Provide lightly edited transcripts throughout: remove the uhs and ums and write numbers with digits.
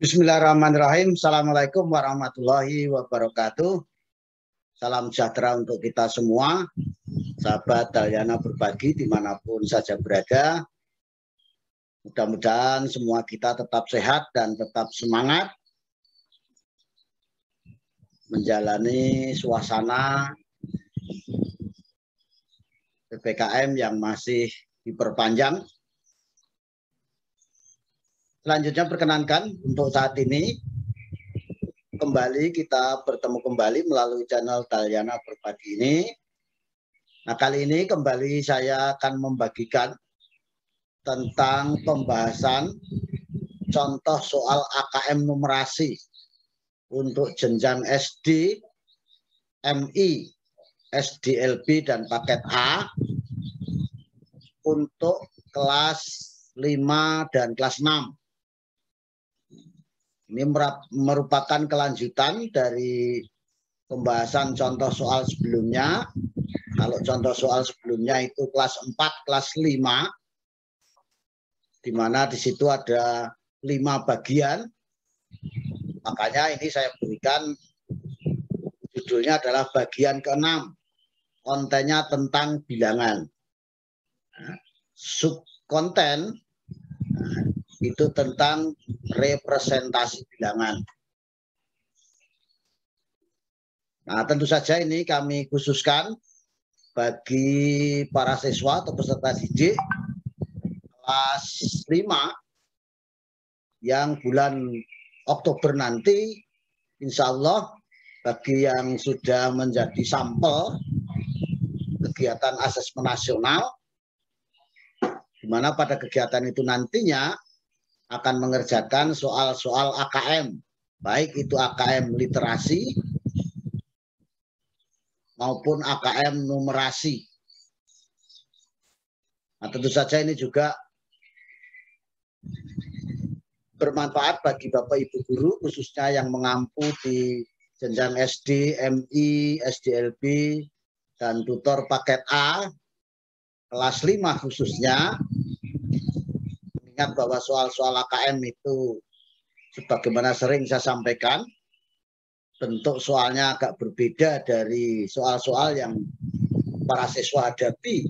Bismillahirrahmanirrahim. Assalamualaikum warahmatullahi wabarakatuh. Salam sejahtera untuk kita semua, sahabat Dalyana Berbagi dimanapun saja berada. Mudah-mudahan semua kita tetap sehat dan tetap semangat menjalani suasana PPKM yang masih diperpanjang. Selanjutnya perkenankan untuk saat ini kembali kita bertemu kembali melalui channel Dalyana Berbagi ini. Nah, kali ini kembali saya akan membagikan tentang pembahasan contoh soal AKM numerasi untuk jenjang SD, MI, SDLB dan paket A untuk kelas 5 dan kelas 6. Ini merupakan kelanjutan dari pembahasan contoh soal sebelumnya. Kalau contoh soal sebelumnya itu kelas 4, kelas 5, di mana di situ ada 5 bagian. Makanya ini saya berikan judulnya adalah bagian ke-6. Kontennya tentang bilangan. Subkonten itu tentang representasi bilangan. Nah, tentu saja ini kami khususkan bagi para siswa atau peserta didik kelas 5 yang bulan Oktober nanti, insya Allah bagi yang sudah menjadi sampel kegiatan asesmen nasional, di mana pada kegiatan itu nantinya akan mengerjakan soal-soal AKM, baik itu AKM literasi maupun AKM numerasi. Nah, tentu saja ini juga bermanfaat bagi Bapak Ibu guru, khususnya yang mengampu di jenjang SD, MI, SDLB, dan tutor paket A, kelas 5 khususnya. Ingat bahwa soal-soal AKM itu sebagaimana sering saya sampaikan, bentuk soalnya agak berbeda dari soal-soal yang para siswa hadapi,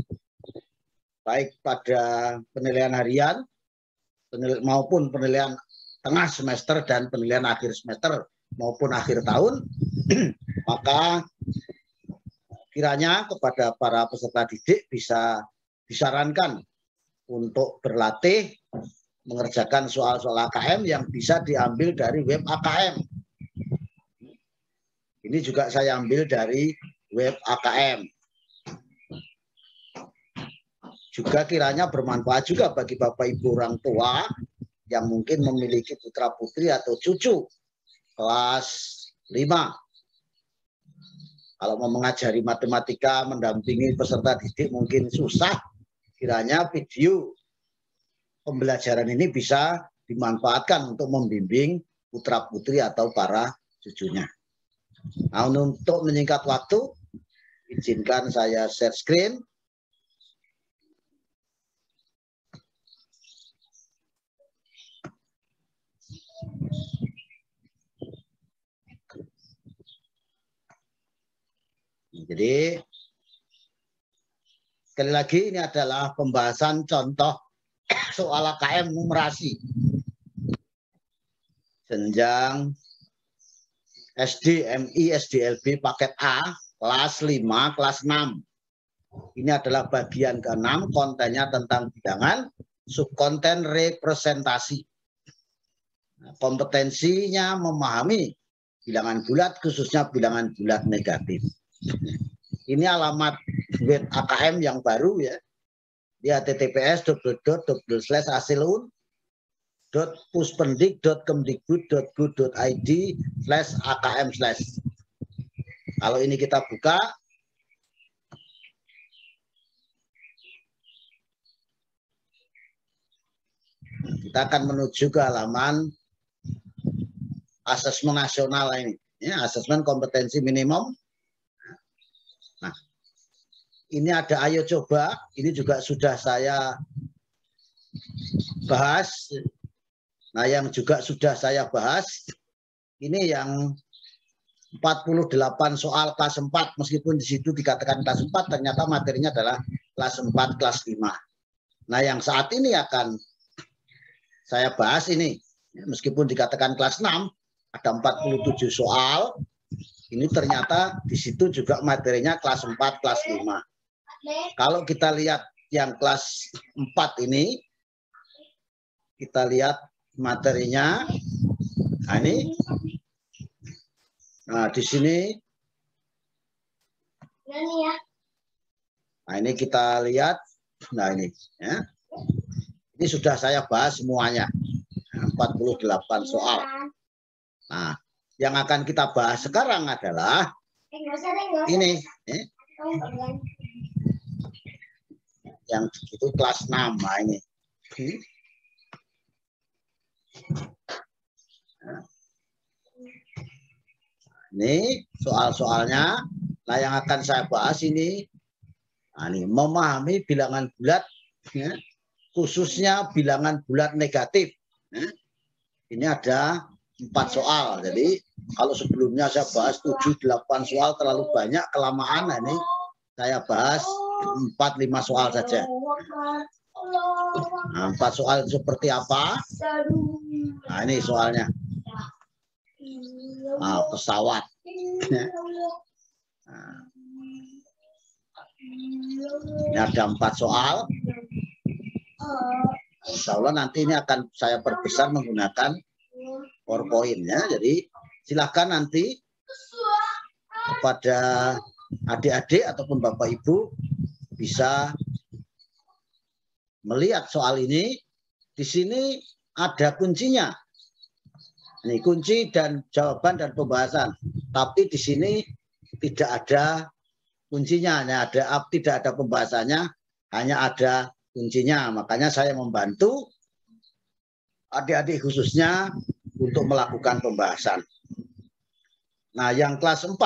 baik pada penilaian harian maupun penilaian tengah semester dan penilaian akhir semester maupun akhir tahun. Maka kiranya kepada para peserta didik bisa disarankan untuk berlatih mengerjakan soal-soal AKM yang bisa diambil dari web AKM. Ini juga saya ambil dari web AKM. Juga kiranya bermanfaat juga bagi Bapak Ibu orang tua yang mungkin memiliki putra putri atau cucu kelas 5. Kalau mau mengajari matematika, mendampingi peserta didik mungkin susah. Kiranya video pembelajaran ini bisa dimanfaatkan untuk membimbing putra putri atau para cucunya. Nah, untuk menyingkat waktu, izinkan saya share screen. Jadi sekali lagi ini adalah pembahasan contoh soal AKM numerasi jenjang SD, MI, SDLB paket A kelas 5, kelas 6. Ini adalah bagian ke-6, kontennya tentang bilangan, subkonten representasi. Nah, kompetensinya memahami bilangan bulat, khususnya bilangan bulat negatif. Ini alamat web AKM yang baru ya. Di https://puspendik.kemdikbud.go.id/akm/. Kalau ini kita buka, kita akan menuju ke halaman asesmen nasional ini, ya, asesmen kompetensi minimum. Nah, ini ada ayo coba, ini juga sudah saya bahas Nah, yang juga sudah saya bahas, ini yang 48 soal kelas 4, meskipun di situ dikatakan kelas 4, ternyata materinya adalah kelas 4, kelas 5. Nah, yang saat ini akan saya bahas ini, meskipun dikatakan kelas 6, ada 47 soal, ini ternyata di situ juga materinya kelas 4, kelas 5. Kalau kita lihat yang kelas 4 ini, kita lihat materinya. Nah, ini. Nah, di sini. Nah, ini kita lihat. Nah, ini. Ya. Ini sudah saya bahas semuanya. 48 soal. Nah, yang akan kita bahas sekarang adalah ini. Yang itu kelas 6. Nah, ini. Ini soal-soalnya. Nah, yang akan saya bahas ini, nah, ini memahami bilangan bulat, ya, khususnya bilangan bulat negatif. Ya. Ini ada 4 soal. Jadi kalau sebelumnya saya bahas 7-8 soal terlalu banyak, kelamaan. Nah, ini saya bahas 4-5 soal saja. Nah, 4 soal seperti apa? Nah, ini soalnya. Nah, pesawat. Nah, ini ada 4 soal. Insya Allah nanti ini akan saya perbesar menggunakan PowerPoint ya. Jadi silakan nanti kepada adik-adik ataupun Bapak Ibu bisa melihat soal ini. Di sini ada kuncinya. Ini kunci dan jawaban dan pembahasan. Tapi di sini tidak ada kuncinya, tidak ada pembahasannya, hanya ada kuncinya. Makanya saya membantu adik-adik khususnya untuk melakukan pembahasan. Nah, yang kelas 4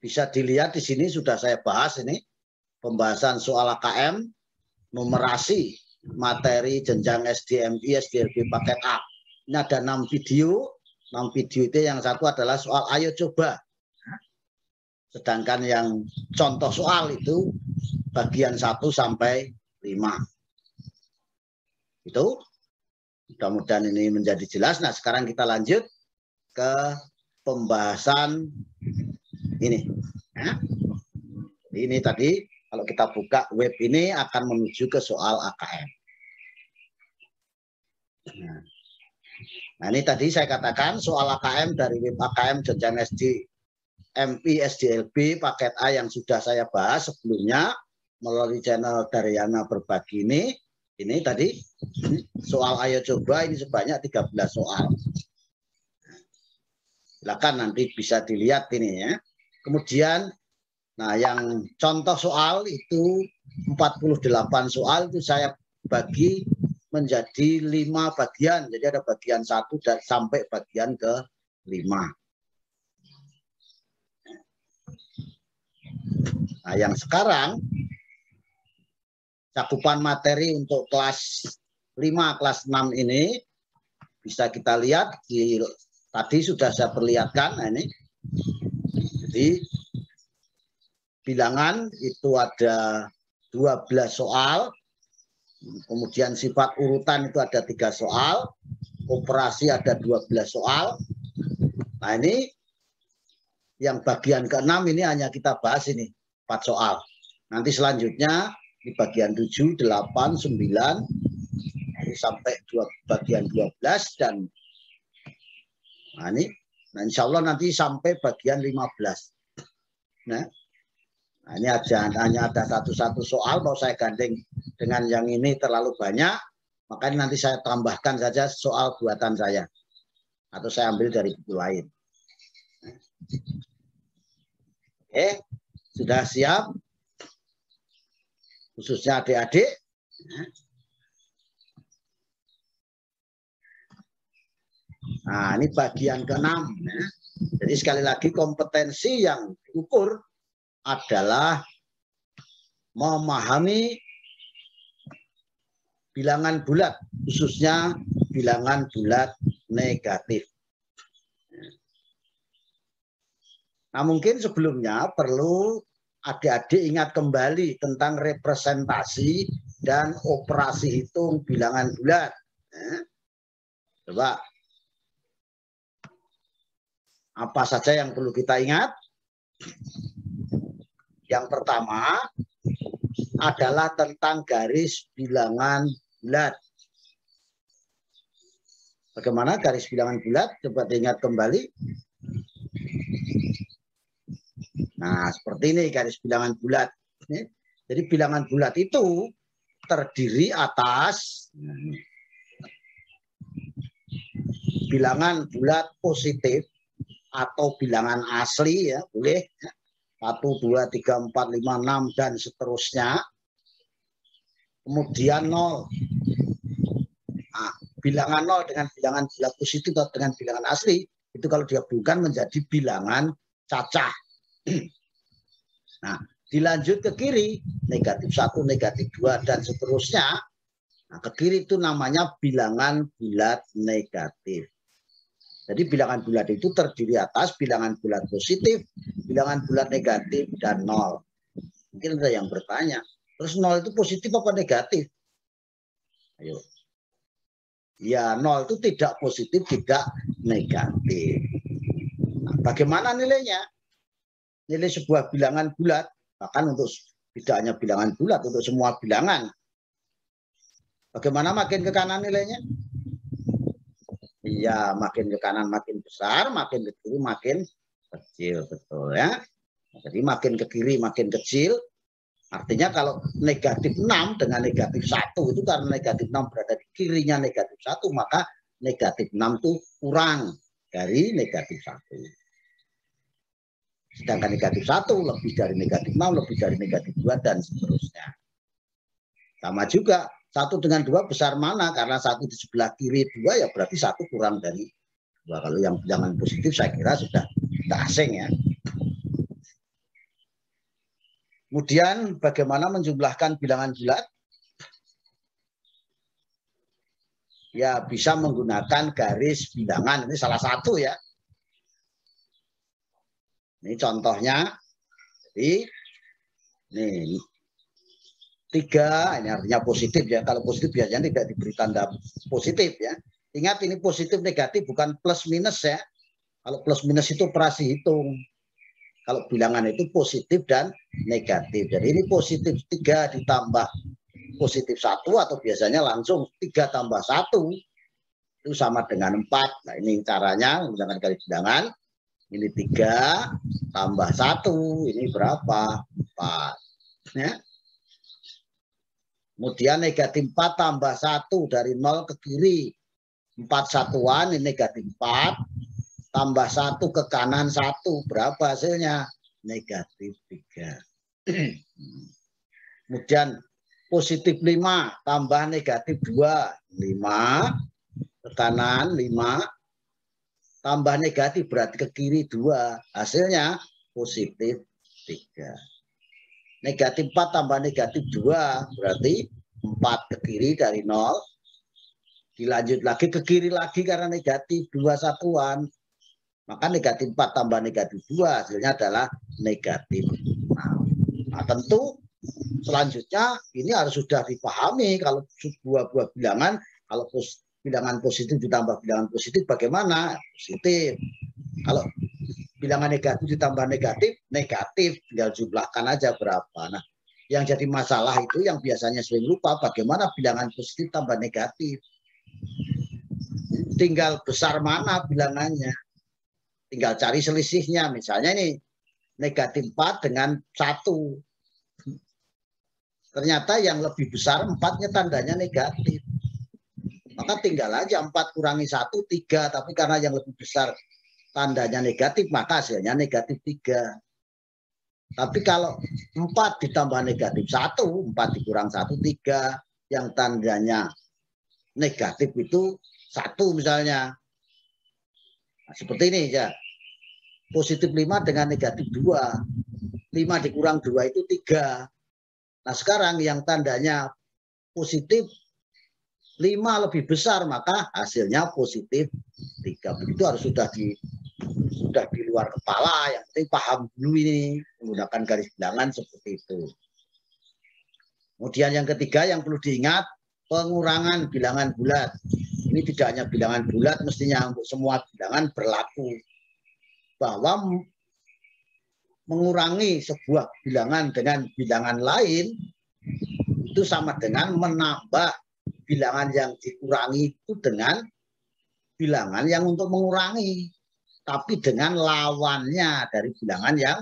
bisa dilihat di sini sudah saya bahas ini pembahasan soal AKM, numerasi materi jenjang SDMI, SDLB paket A. Ini ada 6 video. 6 video itu yang satu adalah soal ayo coba. Sedangkan yang contoh soal itu bagian 1 sampai 5. Itu mudah-mudahan ini menjadi jelas. Nah, sekarang kita lanjut ke pembahasan ini. Ya. Ini tadi kalau kita buka web ini akan menuju ke soal AKM. Nah, ini tadi saya katakan soal AKM dari web AKM jenjang SDMI, SDLB paket A yang sudah saya bahas sebelumnya melalui channel Daryana Berbagi ini. Ini tadi soal ayo coba ini sebanyak 13 soal. Silakan nanti bisa dilihat ini ya. Kemudian nah yang contoh soal itu 48 soal itu saya bagi menjadi 5 bagian. Jadi ada bagian 1 dan sampai bagian ke-5. Nah, yang sekarang cakupan materi untuk kelas 5, kelas 6 ini bisa kita lihat tadi sudah saya perlihatkan. Nah, ini. Jadi bilangan itu ada 12 soal. Kemudian sifat urutan itu ada 3 soal, operasi ada 12 soal. Nah, ini yang bagian ke-6 ini hanya kita bahas ini 4 soal. Nanti selanjutnya di bagian 7, 8, 9 sampai bagian 12 dan nah ini nah insya Allah nanti sampai bagian 15. Nah, ini hanya ada satu-satu soal, mau saya gandeng dengan yang ini terlalu banyak, makanya nanti saya tambahkan saja soal buatan saya. Atau saya ambil dari buku lain. Oke, sudah siap? Khususnya adik-adik. Nah, ini bagian ke-6. Jadi sekali lagi kompetensi yang diukur adalah memahami bilangan bulat, khususnya bilangan bulat negatif. Nah, mungkin sebelumnya perlu adik-adik ingat kembali tentang representasi dan operasi hitung bilangan bulat. Coba, apa saja yang perlu kita ingat? Yang pertama adalah tentang garis bilangan bulat. Bagaimana garis bilangan bulat? Coba diingat kembali. Nah, seperti ini garis bilangan bulat. Jadi bilangan bulat itu terdiri atas bilangan bulat positif atau bilangan asli, ya boleh 1, 2, 3, 4, 5, 6 dan seterusnya. Kemudian 0. Nah, bilangan 0 dengan bilangan bulat positif atau dengan bilangan asli itu kalau digabungkan menjadi bilangan cacah. Nah, dilanjut ke kiri, negatif 1, negatif 2 dan seterusnya. Nah, ke kiri itu namanya bilangan bulat negatif. Jadi bilangan bulat itu terdiri atas bilangan bulat positif, bilangan bulat negatif, dan 0. Mungkin ada yang bertanya, terus 0 itu positif apa negatif? Ayo. Ya, 0 itu tidak positif, tidak negatif. Nah, bagaimana nilainya? Nilai sebuah bilangan bulat, bahkan untuk tidak hanya bilangan bulat, untuk semua bilangan. Bagaimana makin ke kanan nilainya? Iya, makin ke kanan makin besar, makin ke kiri makin kecil, betul ya. Jadi makin ke kiri makin kecil. Artinya kalau negatif 6 dengan negatif 1 itu karena negatif 6 berada di kirinya negatif 1, maka negatif 6 itu kurang dari negatif 1. Sedangkan negatif 1 lebih dari negatif 6, lebih dari negatif 2 dan seterusnya. Sama juga 1 dengan 2 besar mana? Karena 1 di sebelah kiri 2 ya berarti 1 kurang dari 2. Kalau yang bilangan positif saya kira sudah asing ya. Kemudian bagaimana menjumlahkan bilangan bulat? Ya bisa menggunakan garis bilangan. Ini salah satu ya. Ini contohnya. Jadi ini 3, ini artinya positif ya. Kalau positif biasanya tidak diberi tanda positif ya. Ingat ini positif negatif bukan plus minus ya. Kalau plus minus itu operasi hitung. Kalau bilangan itu positif dan negatif. Jadi ini positif 3 ditambah positif 1 atau biasanya langsung 3 tambah 1 itu sama dengan 4. Nah ini caranya menggunakan garis bilangan. Ini 3 tambah 1 ini berapa? 4 ya. Kemudian negatif 4 tambah 1 dari 0 ke kiri 4 satuan, ini negatif 4 tambah 1 ke kanan 1 berapa hasilnya? Negatif 3. Kemudian positif 5 tambah negatif 2 5 ke kanan 5 tambah negatif berarti ke kiri 2 hasilnya positif 3. Negatif 4 tambah negatif 2 berarti 4 ke kiri dari 0. Dilanjut lagi ke kiri lagi karena negatif 2 satuan. Maka negatif 4 tambah negatif 2 hasilnya adalah negatif 6. Nah tentu selanjutnya ini harus sudah dipahami kalau sebuah bilangan, kalau bilangan positif ditambah bilangan positif bagaimana? Positif. Kalau bilangan negatif ditambah negatif, negatif. Tinggal jumlahkan aja berapa. Nah, yang jadi masalah itu yang biasanya sering lupa bagaimana bilangan positif tambah negatif. Tinggal besar mana bilangannya. Tinggal cari selisihnya. Misalnya ini negatif 4 dengan 1. Ternyata yang lebih besar 4-nya tandanya negatif. Maka tinggal aja 4 kurangi 1, 3. Tapi karena yang lebih besar tandanya negatif, maka hasilnya negatif 3. Tapi kalau 4 ditambah negatif 1, 4 dikurang 1, 3. Yang tandanya negatif itu 1 misalnya. Nah, seperti ini ya. Positif 5 dengan negatif 2. 5 dikurang 2 itu 3. Nah sekarang yang tandanya positif 5 lebih besar, maka hasilnya positif 3. Begitu harus sudah di luar kepala, yang penting paham dulu ini menggunakan garis bilangan seperti itu. Kemudian yang ketiga yang perlu diingat, pengurangan bilangan bulat. Ini tidak hanya bilangan bulat, mestinya untuk semua bilangan berlaku. Bahwa mengurangi sebuah bilangan dengan bilangan lain itu sama dengan menambah bilangan yang dikurangi itu dengan bilangan yang untuk mengurangi, tapi dengan lawannya dari bilangan yang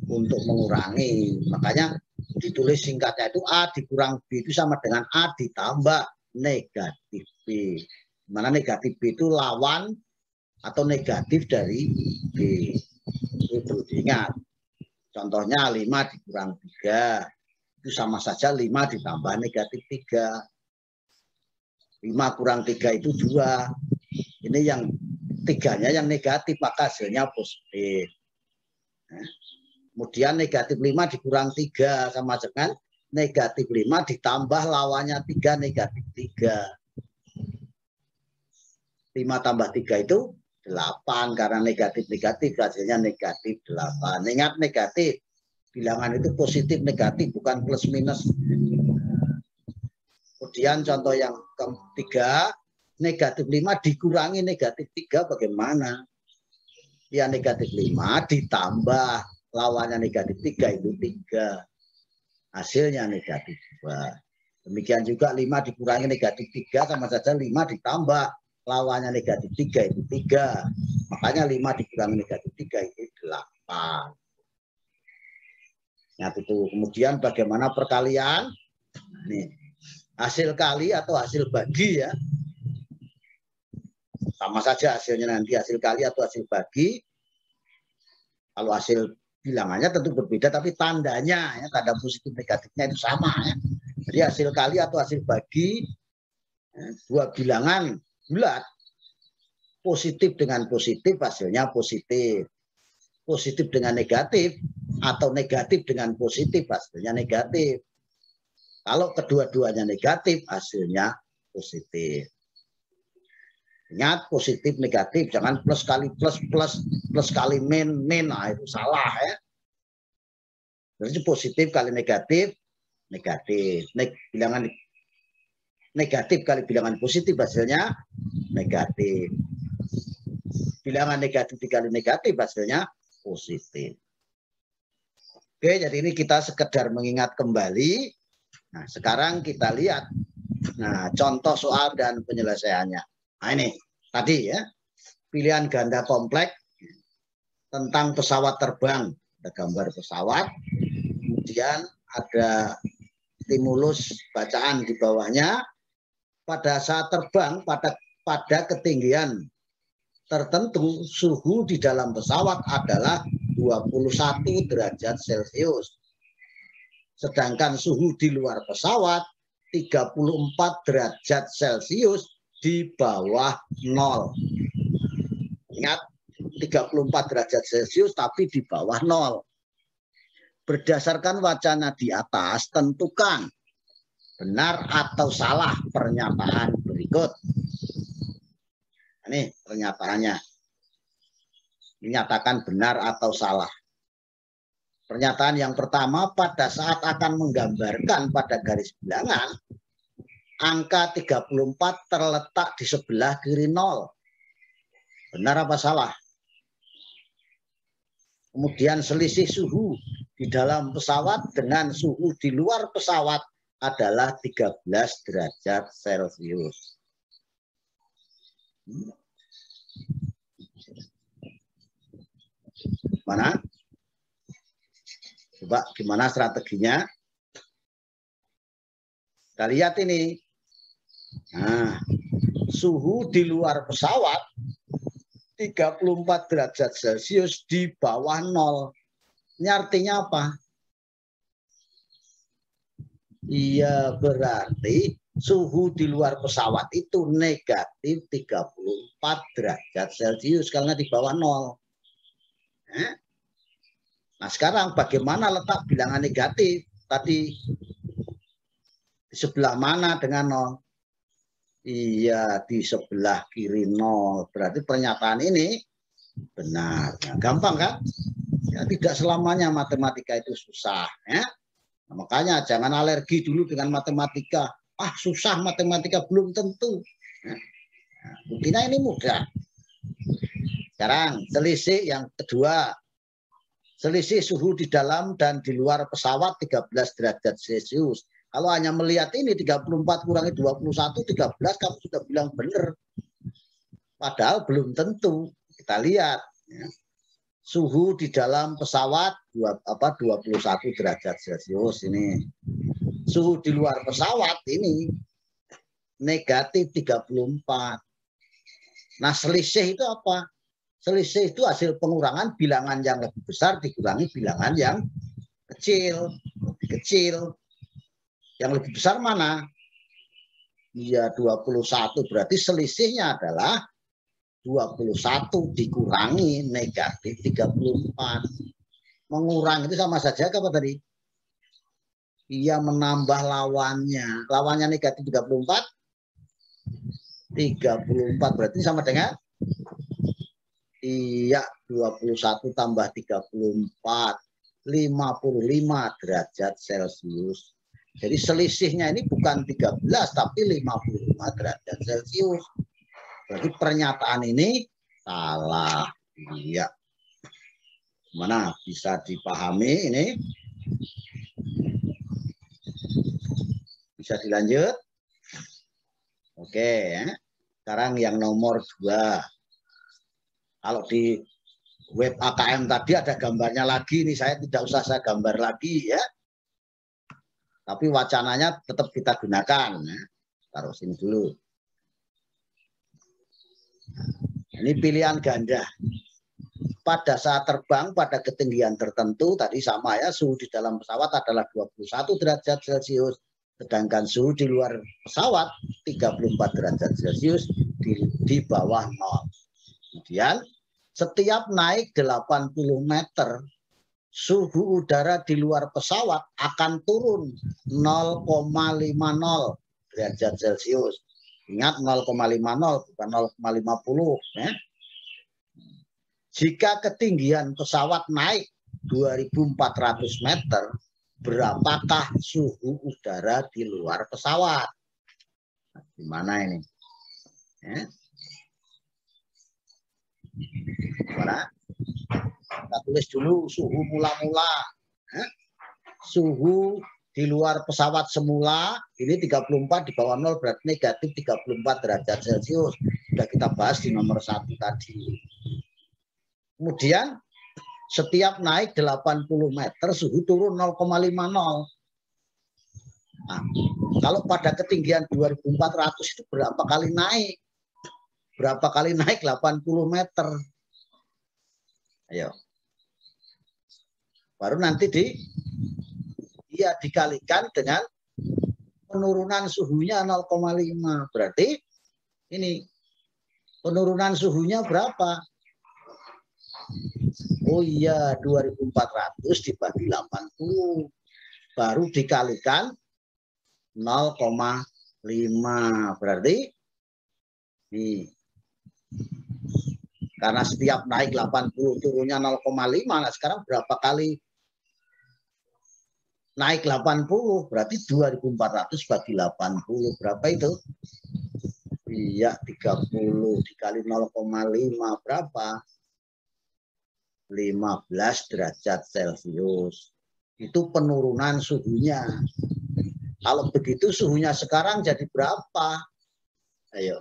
untuk mengurangi. Makanya ditulis singkatnya itu A dikurang B itu sama dengan A ditambah negatif B. Mana negatif B itu lawan atau negatif dari B. Itu perlu diingat. Contohnya 5 dikurang 3 itu sama saja 5 ditambah negatif 3. 5 kurang 3 itu 2. Ini yang 3-nya yang negatif, maka hasilnya positif. Kemudian negatif 5 dikurang 3 sama dengan negatif 5 ditambah lawannya 3 negatif 3. 5 tambah 3 itu 8, karena negatif-negatif hasilnya negatif 8. Ingat negatif, bilangan itu positif negatif bukan plus minus. Kemudian contoh yang ketiga, negatif 5 dikurangi negatif 3 bagaimana? Ya negatif 5 ditambah lawannya negatif 3 itu 3. Hasilnya negatif 2. Demikian juga 5 dikurangi negatif 3 sama saja 5 ditambah lawannya negatif 3 itu 3. Makanya 5 dikurangi negatif 3 itu 8. Nah, itu. Kemudian bagaimana perkalian? Nih, hasil kali atau hasil bagi ya. Sama saja hasilnya nanti hasil kali atau hasil bagi. Kalau hasil bilangannya tentu berbeda, tapi tandanya, ya, tanda positif negatifnya itu sama. Ya. Jadi hasil kali atau hasil bagi ya, dua bilangan bulat, positif dengan positif hasilnya positif. Positif dengan negatif atau negatif dengan positif hasilnya negatif. Kalau kedua-duanya negatif hasilnya positif. Ingat positif negatif, jangan plus kali plus plus plus kali min min, nah itu salah ya. Jadi positif kali negatif negatif. Bilangan negatif kali bilangan positif hasilnya negatif. Bilangan negatif dikali negatif hasilnya positif. Oke, jadi ini kita sekedar mengingat kembali. Nah, sekarang kita lihat nah contoh soal dan penyelesaiannya. Nah ini tadi ya, pilihan ganda kompleks tentang pesawat terbang. Ada gambar pesawat, kemudian ada stimulus bacaan di bawahnya. Pada saat terbang pada ketinggian tertentu, suhu di dalam pesawat adalah 21 derajat Celcius. Sedangkan suhu di luar pesawat 34 derajat Celcius di bawah 0. Ingat, 34 derajat Celcius tapi di bawah 0. Berdasarkan wacana di atas, tentukan benar atau salah pernyataan berikut. Ini pernyataannya. Dinyatakan benar atau salah. Pernyataan yang pertama, pada saat akan menggambarkan pada garis bilangan, angka 34 terletak di sebelah kiri 0. Benar apa salah? Kemudian selisih suhu di dalam pesawat dengan suhu di luar pesawat adalah 13 derajat Celcius. Mana? Coba gimana strateginya? Kita lihat ini. Nah, suhu di luar pesawat 34 derajat Celcius di bawah 0. Ini artinya apa? Iya, berarti suhu di luar pesawat itu negatif 34 derajat Celcius karena di bawah 0. Nah, sekarang bagaimana letak bilangan negatif? Tadi di sebelah mana dengan 0? Iya, di sebelah kiri 0. Berarti pernyataan ini benar. Nah, gampang kan? Ya, tidak selamanya matematika itu susah. Ya. Nah, makanya jangan alergi dulu dengan matematika. Ah, susah matematika, belum tentu. Nah, buktinya ini mudah. Sekarang selisih yang kedua. Selisih suhu di dalam dan di luar pesawat 13 derajat Celcius. Kalau hanya melihat ini 34 kurangi 21, 13, kamu sudah bilang benar. Padahal belum tentu. Kita lihat. Ya. Suhu di dalam pesawat 21 derajat Celcius ini. Suhu di luar pesawat ini negatif 34. Nah, selisih itu apa? Selisih itu hasil pengurangan bilangan yang lebih besar dikurangi bilangan yang kecil. Lebih kecil. Yang lebih besar mana? Iya, 21. Berarti selisihnya adalah 21 dikurangi negatif 34. Mengurangi itu sama saja apa tadi? Iya, menambah lawannya. Lawannya negatif 34. 34 berarti sama dengan iya 21 tambah 34 55 derajat Celcius. Jadi selisihnya ini bukan 13 tapi 55 derajat Celcius. Berarti pernyataan ini salah. Iya. Mana bisa dipahami ini? Bisa dilanjut? Oke, ya. Sekarang yang nomor 2. Kalau di web AKM tadi ada gambarnya lagi nih, saya tidak usah saya gambar lagi ya. Tapi wacananya tetap kita gunakan. Ya. Taruh sini dulu. Ini pilihan ganda. Pada saat terbang pada ketinggian tertentu, tadi sama ya, suhu di dalam pesawat adalah 21 derajat Celcius. Sedangkan suhu di luar pesawat 34 derajat Celcius di bawah 0. Kemudian setiap naik 80 meter, suhu udara di luar pesawat akan turun 0,50 derajat Celcius. Ingat 0,50 bukan 0,50. Ya. Jika ketinggian pesawat naik 2.400 meter, berapakah suhu udara di luar pesawat? Nah, gimana ini? Ya. Gimana? Kita tulis dulu suhu mula-mula. Suhu di luar pesawat semula ini 34 di bawah 0 berarti negatif 34 derajat Celcius. Sudah kita bahas di nomor 1 tadi. Kemudian setiap naik 80 meter suhu turun 0,50. Nah, kalau pada ketinggian 2.400 itu berapa kali naik? Berapa kali naik 80 meter? Ayo. Baru nanti dikalikan dengan penurunan suhunya 0,5. Berarti ini penurunan suhunya berapa? Oh iya, 2.400 dibagi 80. Baru dikalikan 0,5. Berarti nih. Karena setiap naik 80 turunnya 0,5. Nah, sekarang berapa kali naik 80? Berarti 2.400 bagi 80. Berapa itu? Iya, 30 dikali 0,5 berapa? 15 derajat Celcius. Itu penurunan suhunya. Kalau begitu suhunya sekarang jadi berapa? Ayo.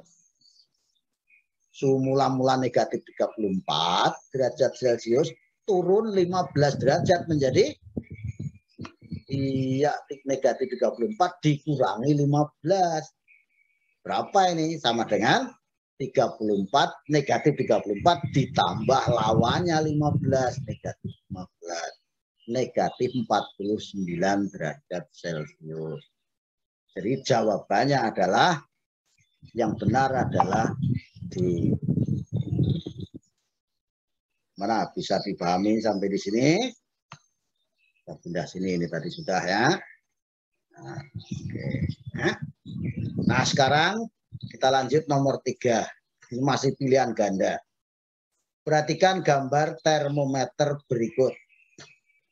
Suhu mula-mula negatif 34 derajat Celcius, turun 15 derajat menjadi iya negatif 34 dikurangi 15. Berapa ini? Sama dengan 34 negatif 34 ditambah lawannya 15 negatif 15. Negatif 49 derajat Celcius. Jadi jawabannya adalah yang benar adalah di mana bisa dipahami sampai di sini. Kita pindah sini ini tadi sudah ya. Nah, oke. Nah sekarang Kita lanjut nomor 3. Ini masih pilihan ganda. Perhatikan gambar termometer berikut.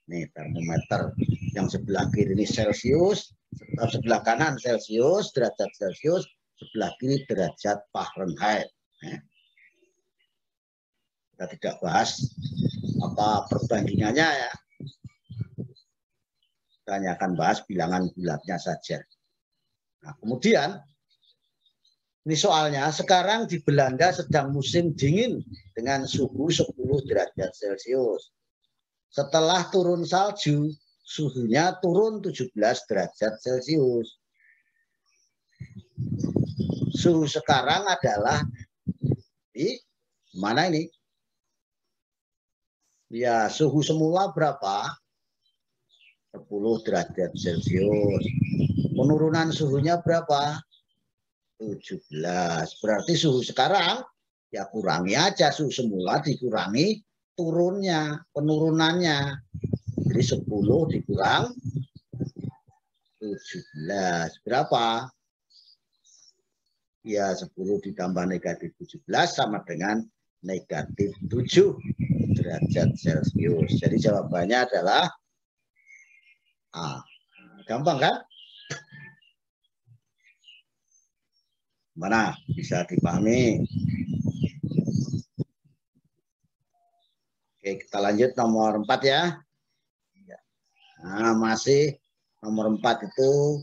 Nih termometer yang sebelah kiri ini Celcius, sebelah kanan Celcius, derajat Celcius, sebelah kiri derajat Fahrenheit. Kita tidak bahas apa perbandingannya ya. Kita hanya akan bahas bilangan bulatnya saja. Nah, kemudian ini soalnya sekarang di Belanda sedang musim dingin dengan suhu 10 derajat Celcius. Setelah turun salju, suhunya turun 17 derajat Celcius. Suhu sekarang adalah di mana ini? Ya, suhu semula berapa? 10 derajat Celcius. Penurunan suhunya berapa? 17. Berarti suhu sekarang ya kurangi aja suhu semula dikurangi turunnya, penurunannya. Jadi 10 dikurang 17. Berapa? Ya 10 ditambah negatif 17 sama dengan negatif 7 derajat Celcius. Jadi jawabannya adalah A. Gampang kan? Mana bisa dipahami? Oke, kita lanjut nomor 4 ya. Nah, masih nomor 4 itu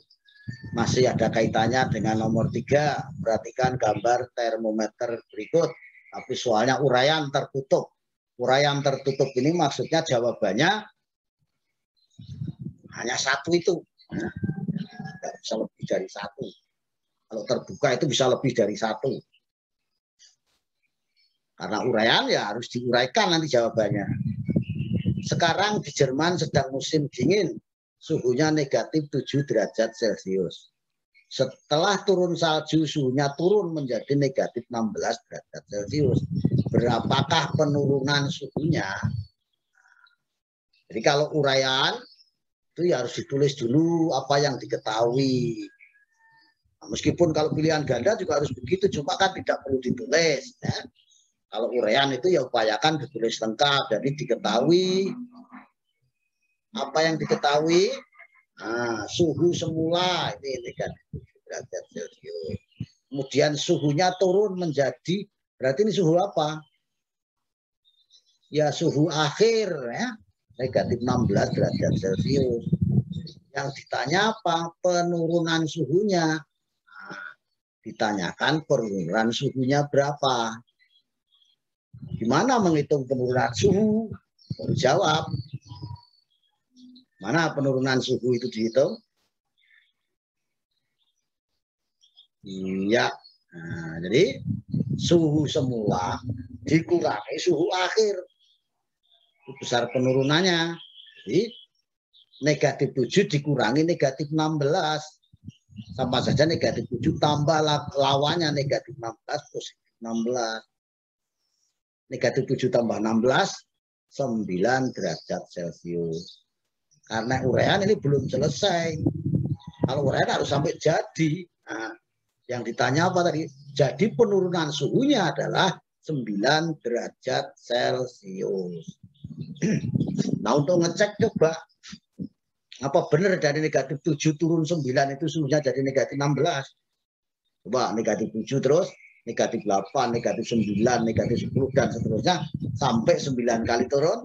masih ada kaitannya dengan nomor 3. Perhatikan gambar termometer berikut. Tapi soalnya uraian tertutup. Uraian tertutup ini maksudnya jawabannya hanya satu itu. Tidak bisa lebih dari satu. Kalau terbuka itu bisa lebih dari satu. Karena uraian ya harus diuraikan nanti jawabannya. Sekarang di Jerman sedang musim dingin. Suhunya negatif 7 derajat Celcius. Setelah turun salju, suhunya turun menjadi negatif 16 derajat Celcius. Berapakah penurunan suhunya? Jadi kalau uraian, itu ya harus ditulis dulu apa yang diketahui. Nah, meskipun kalau pilihan ganda juga harus begitu, cuma kan tidak perlu ditulis. Ya. Kalau uraian itu ya upayakan ditulis lengkap, jadi diketahui apa yang diketahui. Nah, suhu semula ini negatif derajat Celcius. Kemudian suhunya turun menjadi, berarti ini suhu apa? Ya suhu akhir ya, negatif 16 derajat Celcius. Yang ditanya apa? Penurunan suhunya. Nah, ditanyakan penurunan suhunya berapa? Gimana menghitung penurunan suhu? Baru jawab. Mana penurunan suhu itu dihitung? Iya. Nah, jadi suhu semula dikurangi suhu akhir. Itu besar penurunannya. Jadi negatif 7 dikurangi negatif 16. Sama saja negatif 7 tambah lawannya negatif 16 positif 16. Negatif 7 tambah 16, 9 derajat Celcius. Karena uraian ini belum selesai. Kalau uraian harus sampai jadi. Nah, yang ditanya apa tadi? Jadi penurunan suhunya adalah 9 derajat Celcius. Nah, untuk ngecek coba. Apa benar dari negatif 7 turun 9 itu suhunya jadi negatif 16? Coba negatif 7 terus negatif 8, negatif 9, negatif 10 dan seterusnya sampai 9 kali turun.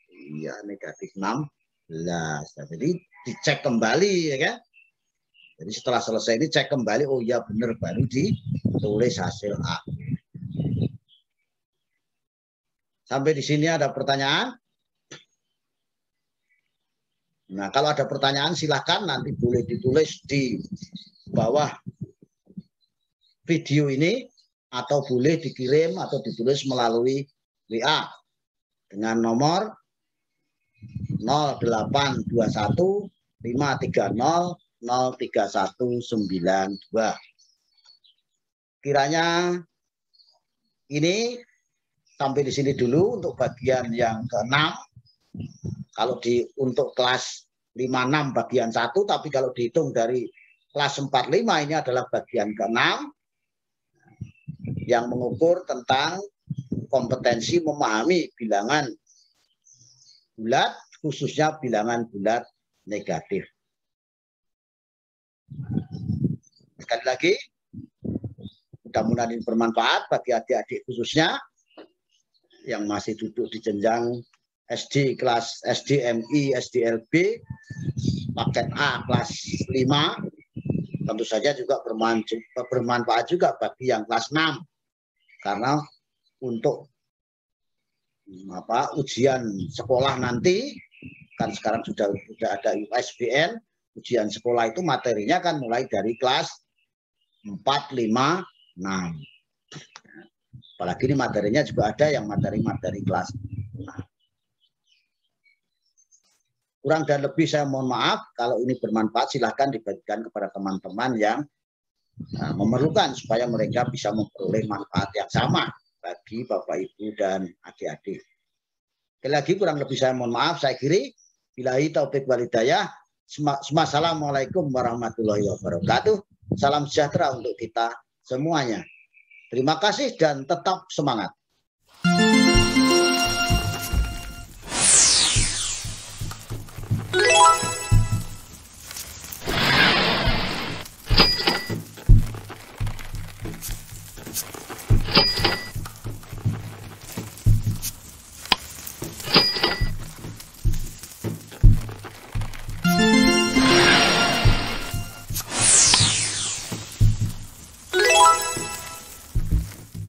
Iya, negatif 6. Nah, jadi dicek kembali ya kan. Jadi setelah selesai ini cek kembali, oh iya benar, baru ditulis hasil A. Sampai di sini ada pertanyaan? Nah, kalau ada pertanyaan silahkan nanti boleh ditulis di bawah video ini atau boleh dikirim atau ditulis melalui WA dengan nomor 0821 530 03192. Kiranya ini sampai di sini dulu untuk bagian yang ke-6. Kalau untuk kelas 56 bagian 1, tapi kalau dihitung dari kelas 45 ini adalah bagian ke-6. yang mengukur tentang kompetensi memahami bilangan bulat, khususnya bilangan bulat negatif. Sekali lagi, mudah-mudahan ini bermanfaat bagi adik-adik khususnya yang masih duduk di jenjang SD kelas SDMI, SDLB, paket A kelas 5, tentu saja juga bermanfaat juga bagi yang kelas 6. Karena untuk ujian sekolah nanti, kan sekarang sudah ada USBN, ujian sekolah itu materinya kan mulai dari kelas 4, 5, 6. Apalagi ini materinya juga ada yang materi-materi kelas 6. Kurang dan lebih saya mohon maaf. Kalau ini bermanfaat silahkan dibagikan kepada teman-teman yang memerlukan supaya mereka bisa memperoleh manfaat yang sama bagi Bapak Ibu dan adik-adik. Sekali lagi kurang lebih saya mohon maaf. Saya kiri. Billahi taufik wal hidayah. Assalamualaikum warahmatullahi wabarakatuh. Salam sejahtera untuk kita semuanya. Terima kasih dan tetap semangat.